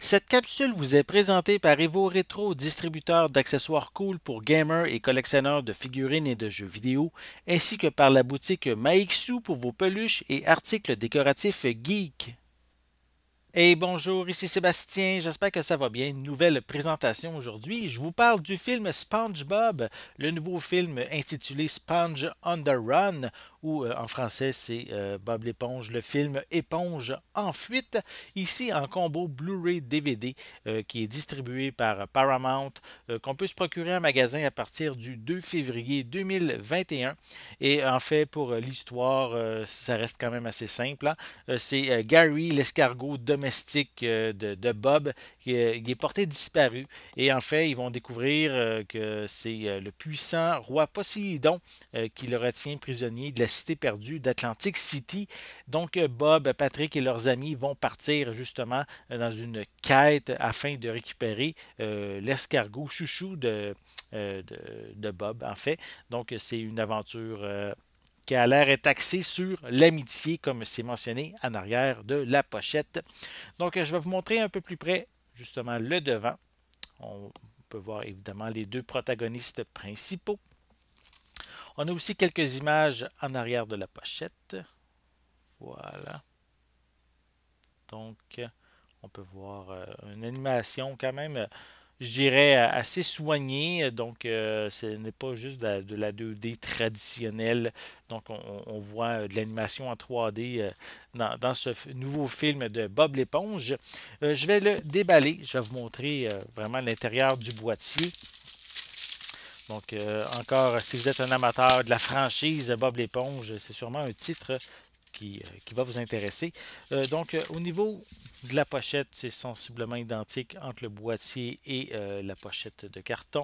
Cette capsule vous est présentée par Evo Retro, distributeur d'accessoires cool pour gamers et collectionneurs de figurines et de jeux vidéo, ainsi que par la boutique Maixu pour vos peluches et articles décoratifs geek. Hey, bonjour, ici Sébastien, j'espère que ça va bien. Une nouvelle présentation aujourd'hui. Je vous parle du film SpongeBob, le nouveau film intitulé Sponge on the Run, ou en français c'est Bob l'éponge, le film Éponge en fuite, ici en combo Blu-ray DVD qui est distribué par Paramount, qu'on peut se procurer en magasin à partir du 2 février 2021. Et en fait, pour l'histoire, ça reste quand même assez simple, hein. C'est Gary, l'escargot domestique de Bob, il est porté disparu. Et en fait, ils vont découvrir que c'est le puissant roi Poséidon qui le retient prisonnier de la cité perdue d'Atlantic City. Donc, Bob, Patrick et leurs amis vont partir justement dans une quête afin de récupérer l'escargot chouchou de Bob, en fait. Donc, c'est une aventure qui a l'air est axé sur l'amitié, comme c'est mentionné en arrière de la pochette. Donc, je vais vous montrer un peu plus près, justement, le devant. On peut voir évidemment les deux protagonistes principaux. On a aussi quelques images en arrière de la pochette. Voilà. Donc, on peut voir une animation quand même, je dirais, assez soignée. Donc, ce n'est pas juste de la 2D traditionnelle. Donc, on voit de l'animation en 3D dans ce nouveau film de Bob l'éponge. Je vais le déballer. Je vais vous montrer vraiment l'intérieur du boîtier. Donc, encore, si vous êtes un amateur de la franchise Bob l'éponge, c'est sûrement un titre qui va vous intéresser. Donc, au niveau de la pochette, c'est sensiblement identique entre le boîtier et la pochette de carton.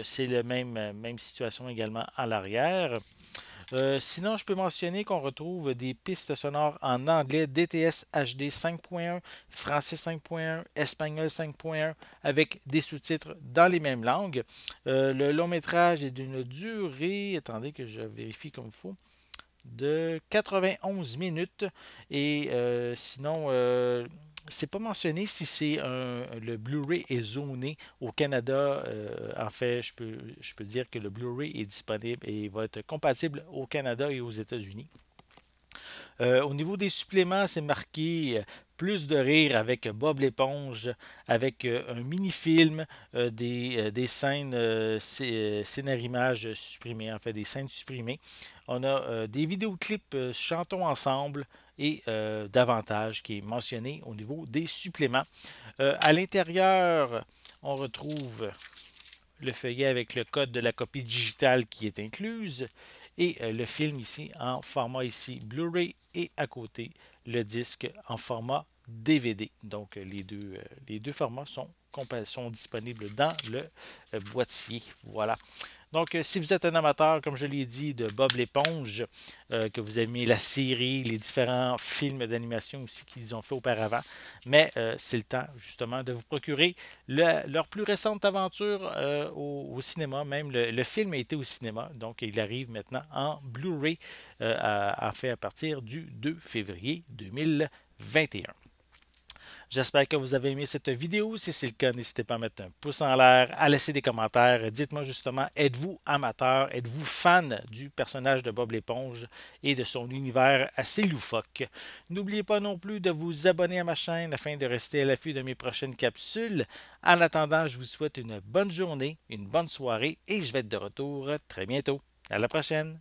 C'est la même situation également à l'arrière. Sinon, je peux mentionner qu'on retrouve des pistes sonores en anglais DTS HD 5.1, français 5.1, espagnol 5.1, avec des sous-titres dans les mêmes langues. Le long métrage est d'une durée, attendez que je vérifie comme il faut, de 91 minutes. Et sinon, c'est pas mentionné si le Blu-ray est zoné au Canada. En fait, je peux dire que le Blu-ray est disponible et va être compatible au Canada et aux États-Unis. Au niveau des suppléments, c'est marqué plus de rire avec Bob l'éponge, avec un mini-film, des scènes scénarimages supprimées, en fait des scènes supprimées. On a des vidéoclips Chantons ensemble et davantage qui est mentionné au niveau des suppléments. À l'intérieur, on retrouve le feuillet avec le code de la copie digitale qui est incluse et le film ici en format ici Blu-ray et à côté le disque en format DVD. Donc les deux formats sont disponibles dans le boîtier. Voilà. Donc, si vous êtes un amateur, comme je l'ai dit, de Bob l'éponge, que vous aimez la série, les différents films d'animation aussi qu'ils ont fait auparavant, mais c'est le temps justement de vous procurer leur plus récente aventure au cinéma. Même le film a été au cinéma, donc il arrive maintenant en Blu-ray, en fait à partir du 2 février 2021. J'espère que vous avez aimé cette vidéo. Si c'est le cas, n'hésitez pas à mettre un pouce en l'air, à laisser des commentaires. Dites-moi justement, êtes-vous amateur, êtes-vous fan du personnage de Bob l'éponge et de son univers assez loufoque? N'oubliez pas non plus de vous abonner à ma chaîne afin de rester à l'affût de mes prochaines capsules. En attendant, je vous souhaite une bonne journée, une bonne soirée et je vais être de retour très bientôt. À la prochaine!